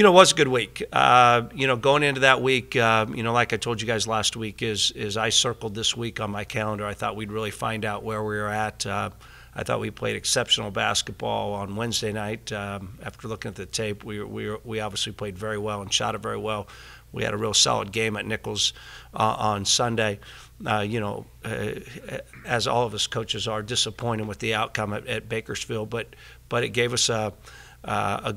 It was a good week. Going into that week, like I told you guys last week, is I circled this week on my calendar. I thought we'd really find out where we were at. I thought we played exceptional basketball on Wednesday night. After looking at the tape, we obviously played very well and shot it very well. We had a real solid game at Nichols on Sunday. As all of us coaches are disappointed with the outcome at Bakersfield, but it gave us a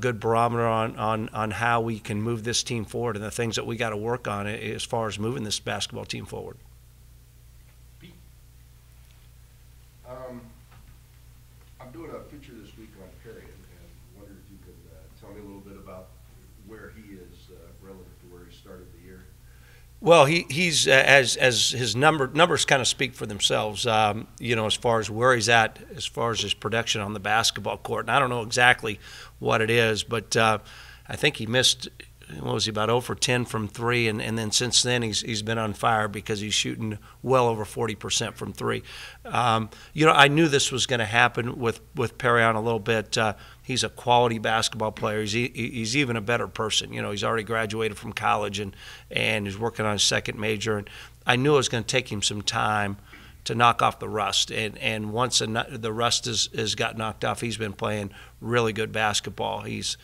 good barometer on how we can move this team forward and the things that we got to work on as far as moving this basketball team forward. Pete, I'm doing a feature this week on Perry, and wondered if you could tell me a little bit about where he is relative to where he started the year. Well, he's as his numbers kind of speak for themselves. As far as where he's at, as far as his production on the basketball court, and I don't know exactly what it is, but I think he missed. What was he, about 0 for 10 from 3, and then since then he's been on fire because he's shooting well over 40% from 3. I knew this was going to happen with Perry on a little bit. He's a quality basketball player. He's even a better person. He's already graduated from college and he's working on his second major. And I knew it was going to take him some time to knock off the rust. And once the rust has got knocked off, he's been playing really good basketball. He's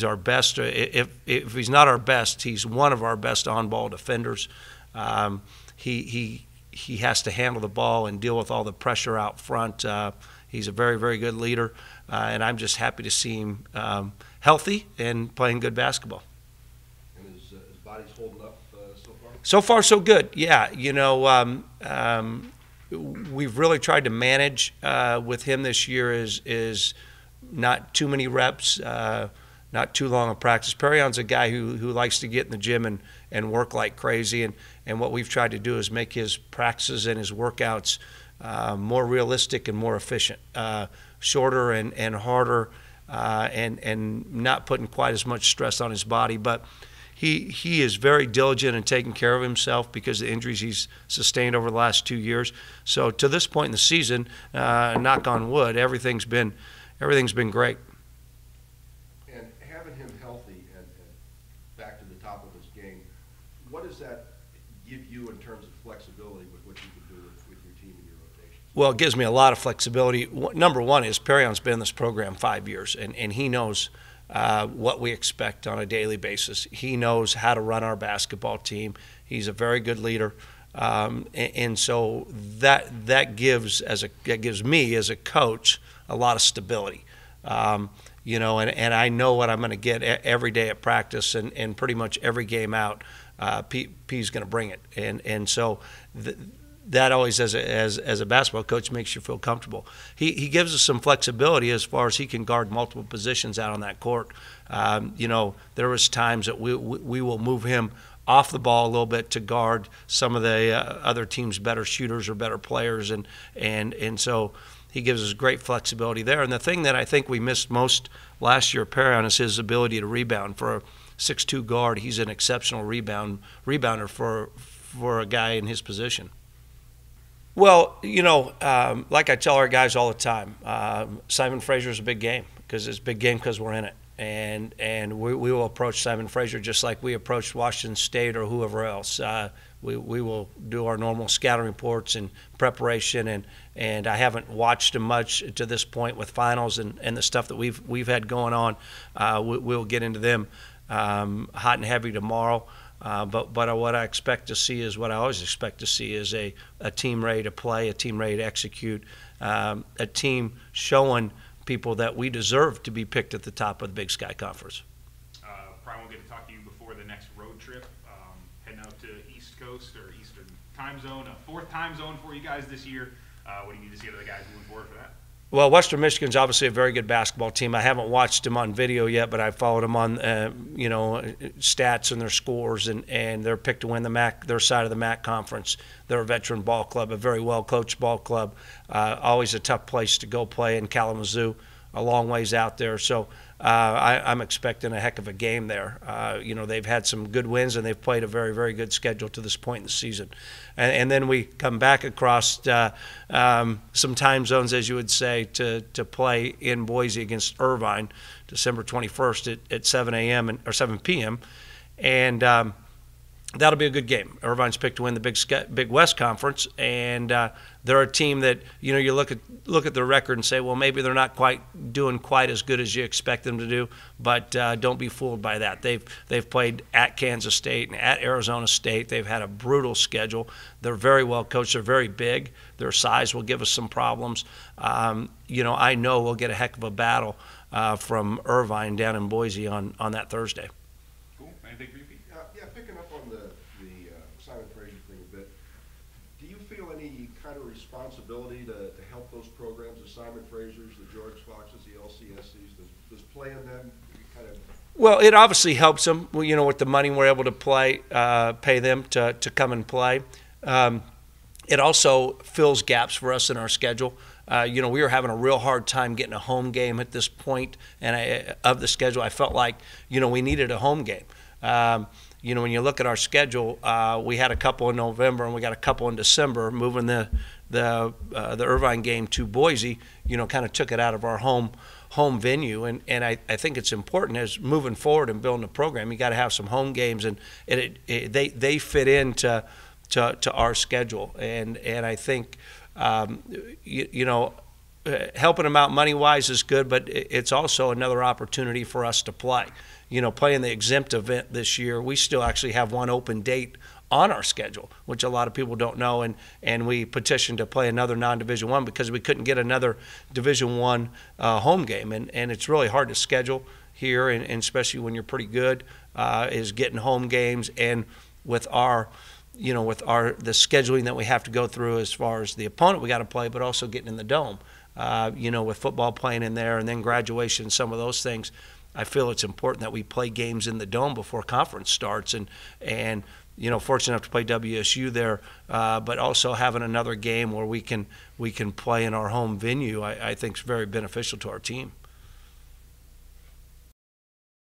our best. If he's not our best, he's one of our best on-ball defenders. He has to handle the ball and deal with all the pressure out front. He's a very, very good leader, and I'm just happy to see him healthy and playing good basketball. And his body's holding up so far? So far, so good. Yeah, we've really tried to manage with him this year is not too many reps, not too long of practice. Perion's a guy who likes to get in the gym and work like crazy, and what we've tried to do is make his practices and his workouts more realistic and more efficient, shorter and harder, and not putting quite as much stress on his body. But he is very diligent in taking care of himself because of the injuries he's sustained over the last 2 years. So to this point in the season, knock on wood, everything's been great. And having him healthy and back to the top of his game, what does that give you in terms of flexibility with what you can do with your team and your rotations? Well, it gives me a lot of flexibility. Number one is Perion's been in this program 5 years, and he knows what we expect on a daily basis. He knows how to run our basketball team. He's a very good leader. And so that gives me as a coach a lot of stability, and I know what I'm going to get every day at practice and pretty much every game out. P's going to bring it, and so that always, as a basketball coach, makes you feel comfortable. He gives us some flexibility as far as he can guard multiple positions out on that court. There was times that we will move him off the ball a little bit to guard some of the other team's better shooters or better players, and so he gives us great flexibility there. And the thing that I think we missed most last year, Perion, is his ability to rebound. For a 6'2" guard, he's an exceptional rebounder for a guy in his position. Well, like I tell our guys all the time, Simon Fraser is a big game because it's a big game because we're in it. And we will approach Simon Fraser just like we approached Washington State or whoever else. We will do our normal scouting reports and preparation, and I haven't watched him much to this point with finals and the stuff that we've had going on. We'll get into them hot and heavy tomorrow. But what I expect to see is what I always expect to see is a team ready to play, a team ready to execute, a team showing people that we deserve to be picked at the top of the Big Sky Conference. Probably won't get to talk to you before the next road trip. Heading out to East Coast or Eastern time zone, a fourth time zone for you guys this year. What do you need to see out of the guys moving forward for that? Well, Western Michigan's obviously a very good basketball team. I haven't watched them on video yet, but I followed them on, stats and their scores, and they're picked to win the MAC, their side of the MAC conference. They're a veteran ball club, a very well-coached ball club. Always a tough place to go play in Kalamazoo a long ways out there. So I'm expecting a heck of a game there. They've had some good wins, and they've played a very, very good schedule to this point in the season. And then we come back across some time zones, as you would say, to play in Boise against Irvine, December 21st at 7 a.m. or 7 p.m. And that'll be a good game. Irvine's picked to win the Big West Conference, and they're a team that you look at their record and say, well, maybe they're not doing quite as good as you expect them to do. But don't be fooled by that. They've played at Kansas State and at Arizona State. They've had a brutal schedule. They're very well coached. They're very big. Their size will give us some problems. I know we'll get a heck of a battle from Irvine down in Boise on that Thursday. Cool. Anything for you, Pete? Yeah, picking up on the Simon Fraser thing a bit, do you feel any kind of responsibility to help those programs, the Simon Frasers, the George Foxes, the LCSCs? Does playing them kind of... Well, it obviously helps them, with the money we're able to pay them to come and play. It also fills gaps for us in our schedule. We were having a real hard time getting a home game at this point of the schedule. I felt like, we needed a home game. When you look at our schedule, we had a couple in November and we got a couple in December. Moving the Irvine game to Boise, kind of took it out of our home venue. And I think it's important as moving forward and building a program, you got to have some home games, and they fit into our schedule. And I think helping them out money-wise is good, but it's also another opportunity for us to play. Playing the exempt event this year, we still actually have one open date on our schedule, which a lot of people don't know, and we petitioned to play another non-Division I because we couldn't get another Division I home game, and it's really hard to schedule here, and especially when you're pretty good, is getting home games, and with the scheduling that we have to go through as far as the opponent we got to play, but also getting in the dome, with football playing in there, and then graduation, some of those things. I feel it's important that we play games in the dome before conference starts, and fortunate enough to play WSU there, but also having another game where we can play in our home venue, I think is very beneficial to our team.